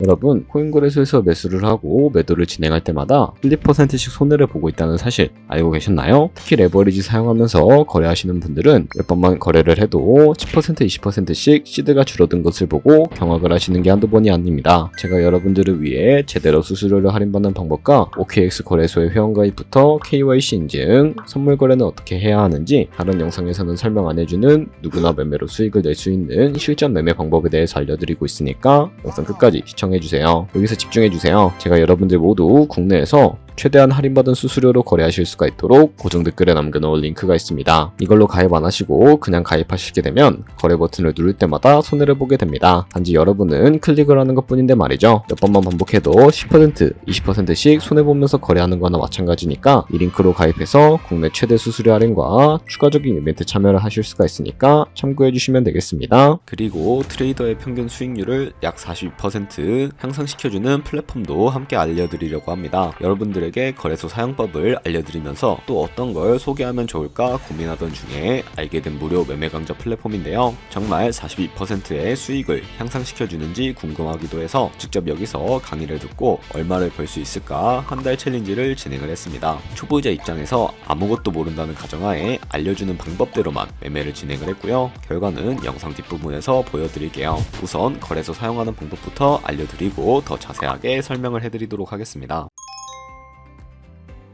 여러분, 코인 거래소에서 매수를 하고 매도를 진행할 때마다 1~2%씩 손해를 보고 있다는 사실 알고 계셨나요? 특히 레버리지 사용하면서 거래하시는 분들은 몇 번만 거래를 해도 10%, 20%씩 시드가 줄어든 것을 보고 경악을 하시는 게 한두 번이 아닙니다. 제가 여러분들을 위해 제대로 수수료를 할인받는 방법과 OKX 거래소의 회원가입부터 KYC 인증, 선물 거래는 어떻게 해야 하는지 다른 영상에서는 설명 안 해주는 누구나 매매로 수익을 낼 수 있는 실전 매매 방법에 대해서 알려드리고 있으니까 영상 끝까지 시청해주세요. 여기서 집중해주세요. 제가 여러분들 모두 국내에서 최대한 할인받은 수수료로 거래하실 수가 있도록 고정 댓글에 남겨놓은 링크가 있습니다. 이걸로 가입 안 하시고 그냥 가입하시게 되면 거래 버튼을 누를 때마다 손해를 보게 됩니다. 단지 여러분은 클릭을 하는 것 뿐인데 말이죠. 몇 번만 반복해도 10%, 20%씩 손해보면서 거래하는 거나 마찬가지니까 이 링크로 가입해서 국내 최대 수수료 할인과 추가적인 이벤트 참여를 하실 수가 있으니까 참고해주시면 되겠습니다. 그리고 트레이더의 평균 수익률을 약 42% 향상시켜주는 플랫폼도 함께 알려드리려고 합니다. 여러분들의 거래소 사용법을 알려드리면서 또 어떤 걸 소개하면 좋을까 고민하던 중에 알게 된 무료 매매 강좌 플랫폼인데요. 정말 42%의 수익을 향상시켜주는지 궁금하기도 해서 직접 여기서 강의를 듣고 얼마를 벌 수 있을까 한 달 챌린지를 진행을 했습니다. 초보자 입장에서 아무것도 모른다는 가정하에 알려주는 방법대로만 매매를 진행을 했고요. 결과는 영상 뒷부분에서 보여드릴게요. 우선 거래소 사용하는 방법부터 알려드리고 더 자세하게 설명을 해드리도록 하겠습니다.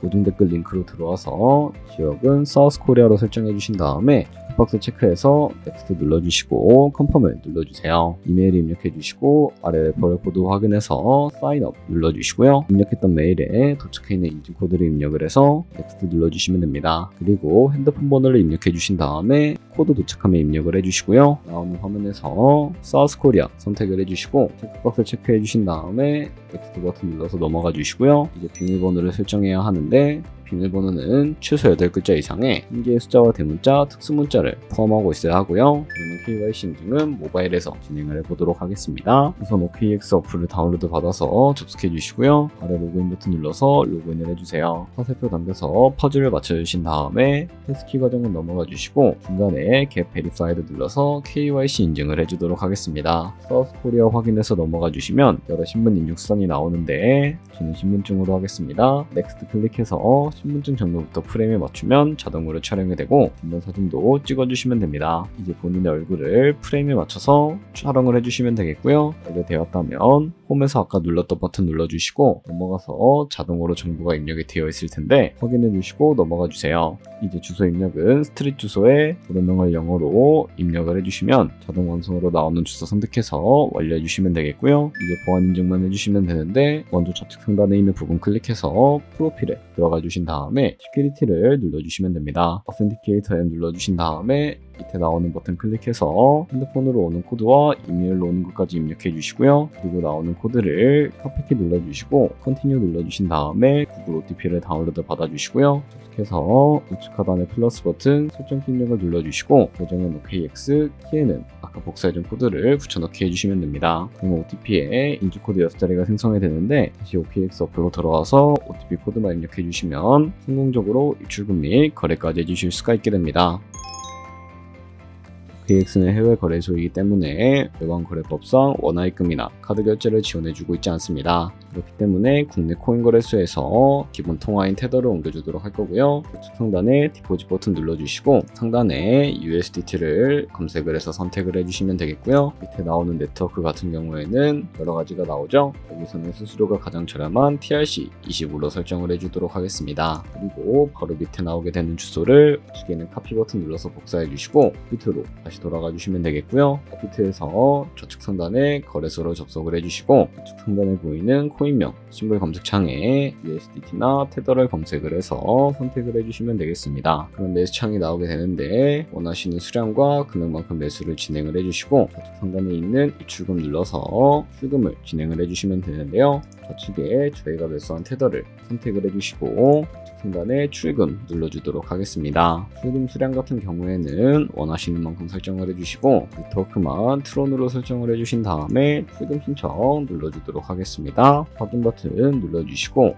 고정 댓글 링크로 들어와서 지역은 사우스코리아로 설정해 주신 다음에 박스 체크해서 넥스트 눌러주시고 컨펌을 눌러주세요. 이메일 입력해 주시고 아래 레퍼럴 코드 확인해서 사인업 눌러주시고요. 입력했던 메일에 도착해 있는 인증 코드를 입력을 해서 넥스트 눌러주시면 됩니다. 그리고 핸드폰 번호를 입력해 주신 다음에 코드 도착하면 입력을 해주시고요. 나오는 화면에서 사우스코리아 선택을 해주시고 체크박스 체크해 주신 다음에 넥스트 버튼 눌러서 넘어가 주시고요. 이제 비밀번호를 설정해야 하는데 비밀번호는 최소 8글자 이상의 한 개의 숫자와 대문자, 특수문자를 포함하고 있어야 하고요. 그러면 KYC 인증은 모바일에서 진행을 해보도록 하겠습니다. 우선 OKX 어플을 다운로드 받아서 접속해 주시고요. 아래 로그인 버튼 눌러서 로그인을 해주세요. 화살표 당겨서 퍼즐을 맞춰주신 다음에 패스키 과정은 넘어가 주시고 중간에 Get Verified 눌러서 KYC 인증을 해주도록 하겠습니다. 사우스코리아 확인해서 넘어가 주시면 여러 신분 입력 수단이 나오는데 저는 신분증으로 하겠습니다. 넥스트 클릭해서 신분증 정보부터 프레임에 맞추면 자동으로 촬영이 되고 뒷면 사진도 찍어주시면 됩니다. 이제 본인의 얼굴을 프레임에 맞춰서 촬영을 해주시면 되겠고요. 완료되었다면 홈에서 아까 눌렀던 버튼 눌러주시고 넘어가서 자동으로 정보가 입력이 되어 있을 텐데 확인해주시고 넘어가 주세요. 이제 주소 입력은 스트릿 주소에 도로명을 영어로 입력을 해주시면 자동 완성으로 나오는 주소 선택해서 완료해주시면 되겠고요. 이제 보안 인증만 해주시면 되는데 먼저 좌측 상단에 있는 부분 클릭해서 프로필에 들어가 주신 다음에 시큐리티를 눌러주시면 됩니다. Authenticator 앱 눌러주신 다음에 밑에 나오는 버튼 클릭해서 핸드폰으로 오는 코드와 이메일로 오는 것까지 입력해 주시고요. 그리고 나오는 코드를 카피키 눌러주시고 Continue 눌러주신 다음에 구글 OTP를 다운로드 받아주시고요. 접속해서 우측 하단의 플러스 버튼 설정 입력을 눌러주시고 계정은 OKX, 키에는 아까 복사해준 코드를 붙여넣기 해주시면 됩니다. 그러면 OTP에 인증 코드 6자리가 생성이 되는데 다시 OKX 어플로 들어와서 OTP 코드만 입력해 주시면 성공적으로 입출금 및 거래까지 해주실 수가 있게 됩니다. OKX는 해외 거래소이기 때문에 외환거래법상 원화입금이나 카드 결제를 지원해주고 있지 않습니다. 그렇기 때문에 국내 코인 거래소에서 기본 통화인 테더를 옮겨주도록 할 거고요. 우측 상단에 디포짓 버튼 눌러주시고 상단에 USDT를 검색을 해서 선택을 해주시면 되겠고요. 밑에 나오는 네트워크 같은 경우에는 여러 가지가 나오죠. 여기서는 수수료가 가장 저렴한 TRC25로 설정을 해주도록 하겠습니다. 그리고 바로 밑에 나오게 되는 주소를 우측에 있는 카피 버튼 눌러서 복사해 주시고 비트로 다시 돌아가 주시면 되겠고요. 비트에서 좌측 상단에 거래소로 접속을 해주시고 우측 상단에 보이는 코인명 심볼 검색창에 USDT나 테더를 검색을 해서 선택을 해주시면 되겠습니다. 그럼 매수창이 나오게 되는데 원하시는 수량과 금액만큼 매수를 진행을 해주시고 좌측 상단에 있는 입출금 눌러서 출금을 진행을 해주시면 되는데요. 좌측에 저희가 매수한 테더를 선택을 해주시고 상단에 출금 눌러주도록 하겠습니다. 출금 수량 같은 경우에는 원하시는 만큼 설정을 해주시고 네트워크만 트론으로 설정을 해주신 다음에 출금 신청 눌러주도록 하겠습니다. 확인 버튼 눌러주시고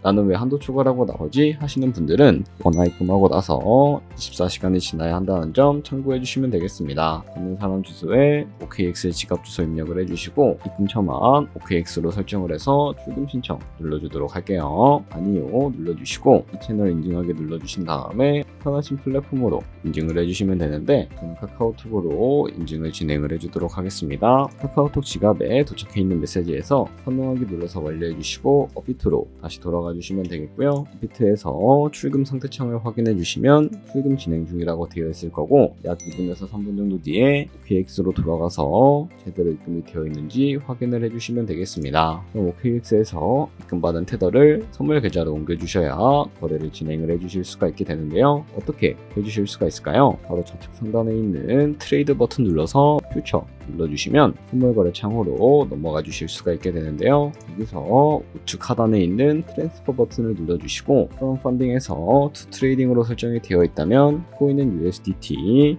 나는 왜 한도 초과라고 나오지 하시는 분들은 원화 입금하고 나서 24시간이 지나야 한다는 점 참고해 주시면 되겠습니다. 받는 사람 주소에 OKX 지갑 주소 입력을 해주시고 입금 처만 OKX로 설정을 해서 출금 신청 눌러주도록 할게요. 아니요 눌러주시고 이 채널 인증하게 눌러주신 다음에 편하신 플랫폼으로 인증을 해주시면 되는데 저는 카카오톡으로 인증을 진행을 해주도록 하겠습니다. 카카오톡 지갑에 도착해 있는 메시지에서 선명하게 눌러서 완료해 주시고 업비트로 다시 돌아가 주시면 되겠고요. 업비트에서 출금 상태 창을 확인해 주시면 출금 진행 중이라고 되어 있을 거고 약 2분에서 3분 정도 뒤에 OKX로 돌아가서 제대로 입금이 되어 있는지 확인을 해주시면 되겠습니다. 그럼 OKX에서 입금받은 테더를 선물 계좌로 옮겨주셔야 거래를 진행을 해주실 수가 있게 되는데요. 어떻게 해주실 수가 있을까요? 바로 좌측 상단에 있는 트레이드 버튼 눌러서 퓨처 눌러주시면 선물거래 창으로 넘어가 주실 수가 있게 되는데요. 여기서 우측 하단에 있는 트랜스퍼 버튼을 눌러주시고 프롬 펀딩에서 투 트레이딩으로 설정이 되어 있다면 코인은 USDT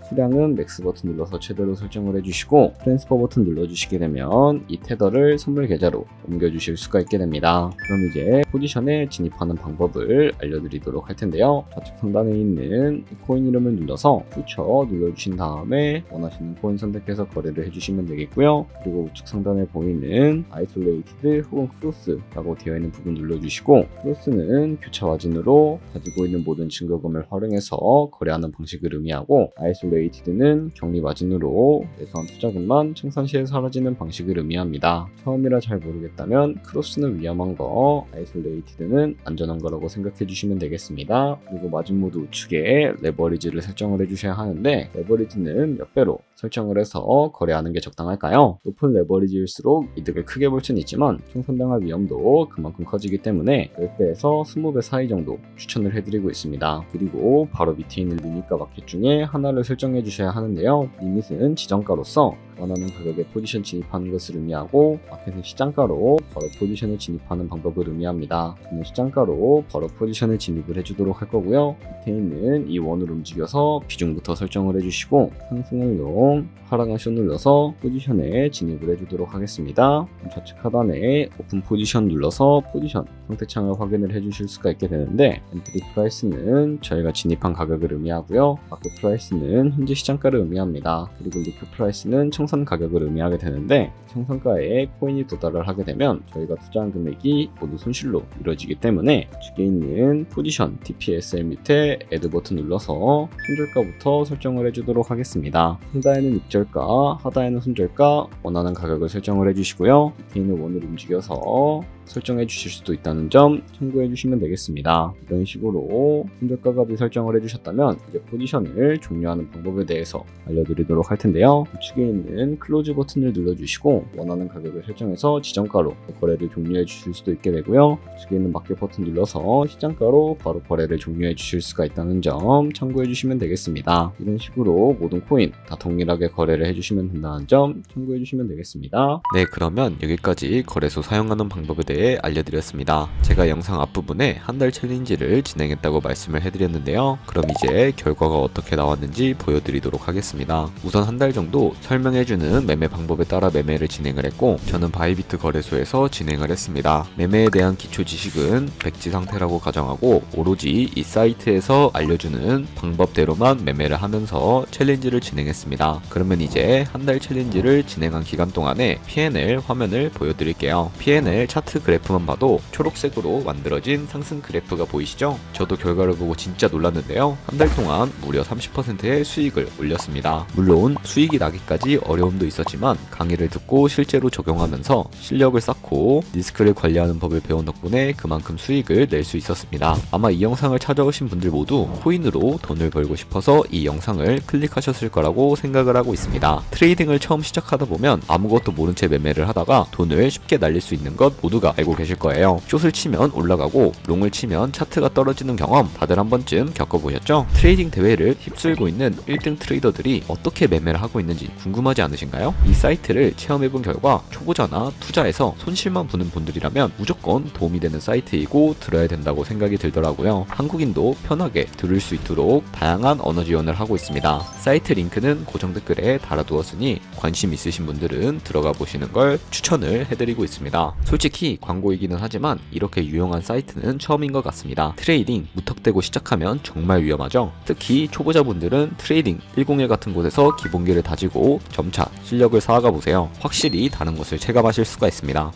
수량은 맥스 버튼 눌러서 최대로 설정을 해주시고 트랜스퍼 버튼 눌러주시게 되면 이 테더를 선물 계좌로 옮겨주실 수가 있게 됩니다. 그럼 이제 포지션에 진입하는 방법을 알려드리도록 할 텐데요. 좌측 상단에 있는 이 코인 이름을 눌러서 퓨처 눌러주신 다음에 원하시는 코인 선택해서 거래를 해주시면 되겠고요. 그리고 우측 상단에 보이는 아이솔레이티드 혹은 크로스라고 되어 있는 부분 눌러주시고 크로스는 교차 마진으로 가지고 있는 모든 증거금을 활용해서 거래하는 방식을 의미하고 아이솔레이티드는 격리 마진으로 내수한 투자금만 청산 시에 사라지는 방식을 의미합니다. 처음이라 잘 모르겠다면 크로스는 위험한 거, 아이솔레이티드는 안전한 거라고 생각해 주시면 되겠습니다. 그리고 마진 모드 우측에 레버리지를 설정을 해주셔야 하는데 레버리지는 몇 배로 설정을 해서 거래하는 게 적당할까요? 높은 레버리지일수록 이득을 크게 볼 수는 있지만 총선당할 위험도 그만큼 커지기 때문에 10배에서 20배 사이 정도 추천을 해드리고 있습니다. 그리고 바로 밑에 있는 리밋과 마켓 중에 하나를 설정해 주셔야 하는데요. 리밋은 지정가로서 원하는 가격에 포지션 진입하는 것을 의미하고 마켓은 시장가로 바로 포지션을 진입하는 방법을 의미합니다. 저는 시장가로 바로 포지션을 진입을 해주도록 할 거고요. 밑에 있는 이 원을 움직여서 비중부터 설정을 해주시고 상승을 롱, 하락을 숏 눌러서 포지션에 진입을 해주도록 하겠습니다. 좌측 하단에 오픈 포지션 눌러서 포지션 상태창을 확인을 해주실 수가 있게 되는데 엔트리 프라이스는 저희가 진입한 가격을 의미하고요. 마켓 프라이스는 현재 시장가를 의미합니다. 그리고 리크 프라이스는 청산 가격을 의미하게 되는데 청산가에 코인이 도달을 하게 되면 저희가 투자한 금액이 모두 손실로 이루어지기 때문에 우측에 있는 포지션 TPSL 밑에 애드 버튼 눌러서 손절가부터 설정을 해주도록 하겠습니다. 상단에는 입절가, 하단에는 손절가 원하는 가격을 설정을 해주시고요. 밑에 있는 원을 움직여서 설정해 주실 수도 있다는 점 참고해 주시면 되겠습니다. 이런 식으로 손절가까지 설정을 해주셨다면 이제 포지션을 종료하는 방법에 대해서 알려드리도록 할 텐데요. 우측에 있는 클로즈 버튼을 눌러주시고 원하는 가격을 설정해서 지정가로 거래를 종료해 주실 수도 있게 되고요. 우측에 있는 마켓 버튼 눌러서 시장가로 바로 거래를 종료해 주실 수가 있다는 점 참고해 주시면 되겠습니다. 이런 식으로 모든 코인 다 동일하게 거래를 해주시면 된다는 점 참고해 주시면 되겠습니다. 네, 그러면 여기까지 거래소 사용하는 방법에 대해 알려드렸습니다. 제가 영상 앞부분에 한 달 챌린지를 진행했다고 말씀을 해드렸는데요. 그럼 이제 결과가 어떻게 나왔는지 보여드리도록 하겠습니다. 우선 한 달 정도 설명해주는 매매 방법에 따라 매매를 진행을 했고 저는 바이비트 거래소에서 진행을 했습니다. 매매에 대한 기초 지식은 백지 상태라고 가정하고 오로지 이 사이트에서 알려주는 방법대로만 매매를 하면서 챌린지를 진행했습니다. 그러면 이제 한 달 챌린지를 진행한 기간 동안에 P&L 화면을 보여드릴게요. P&L 차트 그래프만 봐도 초록색으로 만들어진 상승 그래프가 보이시죠? 저도 결과를 보고 진짜 놀랐는데요. 한 달 동안 무려 30%의 수익을 올렸습니다. 물론 수익이 나기까지 어려움도 있었지만 강의를 듣고 실제로 적용하면서 실력을 쌓고 리스크를 관리하는 법을 배운 덕분에 그만큼 수익을 낼 수 있었습니다. 아마 이 영상을 찾아오신 분들 모두 코인으로 돈을 벌고 싶어서 이 영상을 클릭하셨을 거라고 생각을 하고 있습니다. 트레이딩을 처음 시작하다 보면 아무것도 모른 채 매매를 하다가 돈을 쉽게 날릴 수 있는 것 모두가 알고 계실 거예요. 숏을 치면 올라가고 롱을 치면 차트가 떨어지는 경험 다들 한 번쯤 겪어보셨죠? 트레이딩 대회를 휩쓸고 있는 1등 트레이더들이 어떻게 매매를 하고 있는지 궁금하지 않으신가요? 이 사이트를 체험해본 결과 초보자나 투자해서 손실만 보는 분들이라면 무조건 도움이 되는 사이트이고 들어야 된다고 생각이 들더라고요. 한국인도 편하게 들을 수 있도록 다양한 언어 지원을 하고 있습니다. 사이트 링크는 고정 댓글에 달아두었으니 관심 있으신 분들은 들어가 보시는 걸 추천을 해드리고 있습니다. 솔직히 광고이기는 하지만 이렇게 유용한 사이트는 처음인 것 같습니다. 트레이딩 무턱대고 시작하면 정말 위험하죠. 특히 초보자분들은 트레이딩 101 같은 곳에서 기본기를 다지고 점차 실력을 쌓아가 보세요. 확실히 다른 것을 체감하실 수가 있습니다.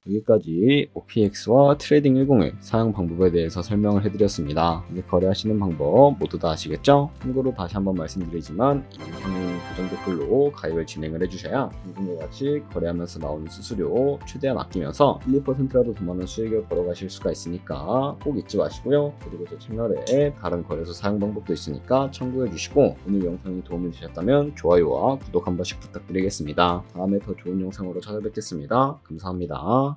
여기까지 OPX와 트레이딩 101 사용 방법에 대해서 설명을 해드렸습니다. 이제 거래하시는 방법 모두 다 아시겠죠? 참고로 다시 한번 말씀드리지만 이 영상은 고정 댓글로 가입을 진행을 해주셔야 방금과 같이 거래하면서 나오는 수수료 최대한 아끼면서 1, 2%라도 더 많은 수익을 벌어가실 수가 있으니까 꼭 잊지 마시고요. 그리고 제 채널에 다른 거래소 사용 방법도 있으니까 참고해 주시고 오늘 영상이 도움이 되셨다면 좋아요와 구독 한 번씩 부탁드리겠습니다. 다음에 더 좋은 영상으로 찾아뵙겠습니다. 감사합니다.